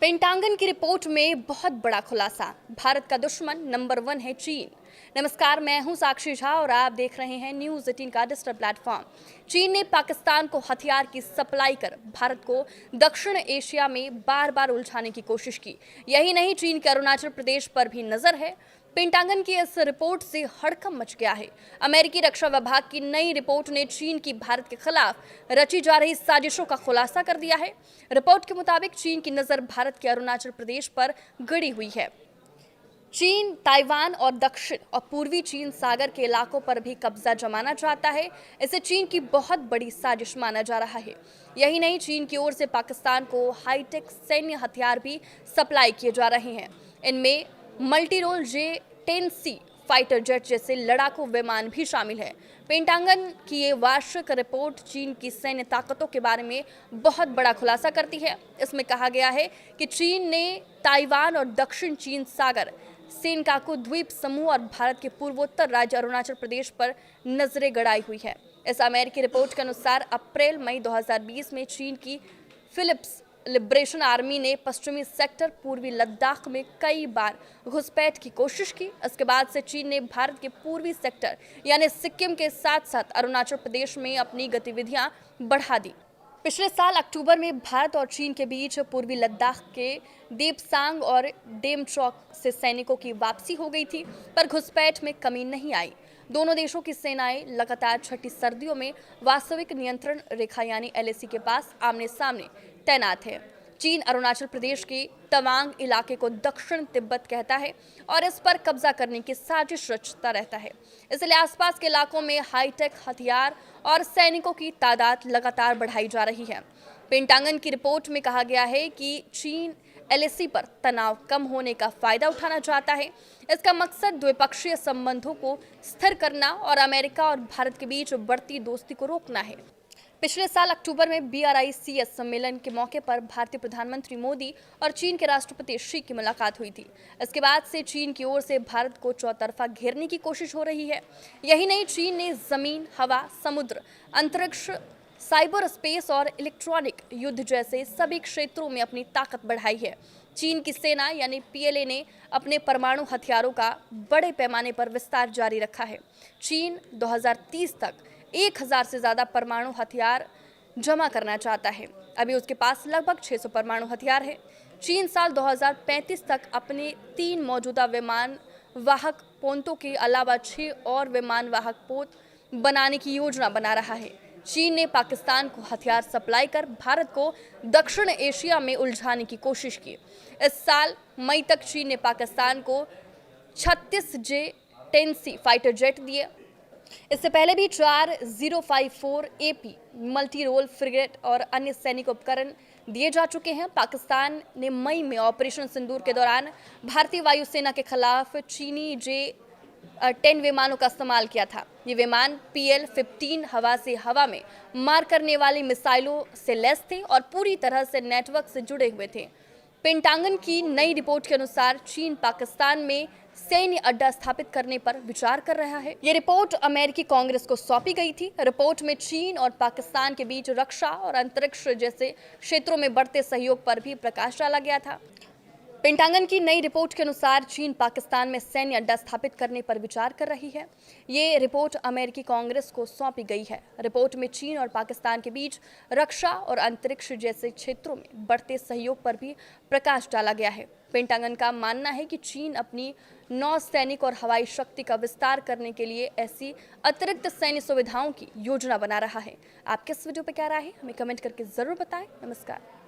Pentagon की report में बहुत बड़ा खुलासा। भारत का दुश्मन नंबर 1 है चीन। नमस्कार, मैं हूं साक्षी झा और आप देख रहे हैं न्यूज़ 18 का डिजिटल प्लेटफॉर्म। चीन ने पाकिस्तान को हथियार की सप्लाई कर भारत को दक्षिण एशिया में बार बार उलझाने की कोशिश की। यही नहीं, चीन के अरुणाचल प्रदेश पर भी नजर है। पेंटागन की इस रिपोर्ट से हड़कंप मच गया है। अमेरिकी रक्षा विभाग की नई रिपोर्ट ने चीन की भारत के खिलाफ रची जा रही साजिशों का खुलासा कर दिया है। रिपोर्ट के मुताबिक चीन की नजर भारत के अरुणाचल प्रदेश पर गड़ी हुई है। चीन ताइवान और दक्षिण और पूर्वी चीन सागर के इलाकों पर भी कब्जा जमाना चाहता है। इसे चीन की बहुत बड़ी साजिश माना जा रहा है। यही नहीं, चीन की ओर से पाकिस्तान को हाईटेक सैन्य हथियार भी सप्लाई किए जा रहे हैं। इनमें multi role J-10C fighter jet जैसे लड़ाकू विमान भी शामिल है। पेंटागन की ये वार्षिक रिपोर्ट चीन की सैन्य ताकतों के बारे में बहुत बड़ा खुलासा करती है। इसमें कहा गया है कि चीन ने ताइवान और दक्षिण चीन सागर, सेनकाकू द्वीप समूह और भारत के पूर्वोत्तर राज्य अरुणाचल प्रदेश पर नजरें गड़ाई हुई है। इस अमेरिकी रिपोर्ट के अनुसार अप्रैल मई 2020 में चीन की फिलिप्स लिबरेशन आर्मी ने पश्चिमी सेक्टर पूर्वी लद्दाख में कई बार घुसपैठ की कोशिश की। इसके बाद से चीन ने भारत के पूर्वी सेक्टर यानी सिक्किम के साथ साथ अरुणाचल प्रदेश में अपनी गतिविधियां बढ़ा दी। पिछले साल अक्टूबर में भारत और चीन के बीच पूर्वी लद्दाख के देपसांग और डेमचौक से सैनिकों की वापसी हो गई थी, पर घुसपैठ में कमी नहीं आई। दोनों देशों की सेनाएं लगातार छठी सर्दियों में वास्तविक नियंत्रण रेखा यानी LAC के पास आमने सामने तैनात है। चीन अरुणाचल प्रदेश के तवांग इलाके को दक्षिण तिब्बत कहता है और इस पर कब्जा करने की साजिश रचता रहता है। इसलिए आसपास के इलाकों में हाईटेक हथियार और सैनिकों की तादाद लगातार बढ़ाई जा रही है। पेंटागन की रिपोर्ट में कहा गया है कि चीन LAC पर तनाव कम होने का फायदा उठाना चाहता है। इसका मकसद द्विपक्षीय संबंधों को स्थिर करना और अमेरिका और भारत के बीच बढ़ती दोस्ती को रोकना है। पिछले साल अक्टूबर में BRICS सम्मेलन के मौके पर भारतीय प्रधानमंत्री मोदी और चीन के राष्ट्रपति शी की मुलाकात हुई थी। इसके बाद से चीन की ओर से भारत को चौतरफा घेरने की कोशिश हो रही है। यही नहीं, चीन ने जमीन, हवा, समुद्र, अंतरिक्ष, साइबर स्पेस और इलेक्ट्रॉनिक युद्ध जैसे सभी क्षेत्रों में अपनी ताकत बढ़ाई है। चीन की सेना यानी PLA ने अपने परमाणु हथियारों का बड़े पैमाने पर विस्तार जारी रखा है। चीन 2030 तक 1000 से ज़्यादा परमाणु हथियार जमा करना चाहता है। अभी उसके पास लगभग 600 परमाणु हथियार है। चीन साल 2035 तक अपने 3 मौजूदा विमान वाहक पोतों के अलावा 6 और विमान वाहक पोत बनाने की योजना बना रहा है। चीन ने पाकिस्तान को हथियार सप्लाई कर भारत को दक्षिण एशिया में उलझाने की कोशिश की। इस साल मई तक चीन ने पाकिस्तान को 36 J-10C फाइटर जेट दिए। इससे पहले भी 4 054 AP मल्टी रोल फ्रिगेट और अन्य सैनिक उपकरण दिए जा चुके हैं। पाकिस्तान ने मई में ऑपरेशन सिंदूर के दौरान भारतीय वायुसेना के खिलाफ चीनी J-10 विमानों का इस्तेमाल किया था। ये विमान PL-15 हवा से हवा में मार करने वाली मिसाइलों से लैस थे और पूरी तरह से नेटवर्क से जुड़े हुए थे। पेंटागन की नई रिपोर्ट के अनुसार चीन पाकिस्तान में सैन्य अड्डा स्थापित करने पर विचार कर रहा है। ये रिपोर्ट अमेरिकी कांग्रेस को सौंपी गई थी। रिपोर्ट में चीन और पाकिस्तान के बीच रक्षा और अंतरिक्ष जैसे क्षेत्रों में बढ़ते सहयोग पर भी प्रकाश डाला गया था। पेंटागन की नई रिपोर्ट के अनुसार चीन पाकिस्तान में सैन्य अड्डा स्थापित करने पर विचार कर रही है। ये रिपोर्ट अमेरिकी कांग्रेस को सौंपी गई है। रिपोर्ट में चीन और पाकिस्तान के बीच रक्षा और अंतरिक्ष जैसे क्षेत्रों में बढ़ते सहयोग पर भी प्रकाश डाला गया है। पेंटागन का मानना है कि चीन अपनी नौसैनिक और हवाई शक्ति का विस्तार करने के लिए ऐसी अतिरिक्त सैन्य सुविधाओं की योजना बना रहा है। आपके इस वीडियो पर क्या राय है, हमें कमेंट करके जरूर बताएं। नमस्कार।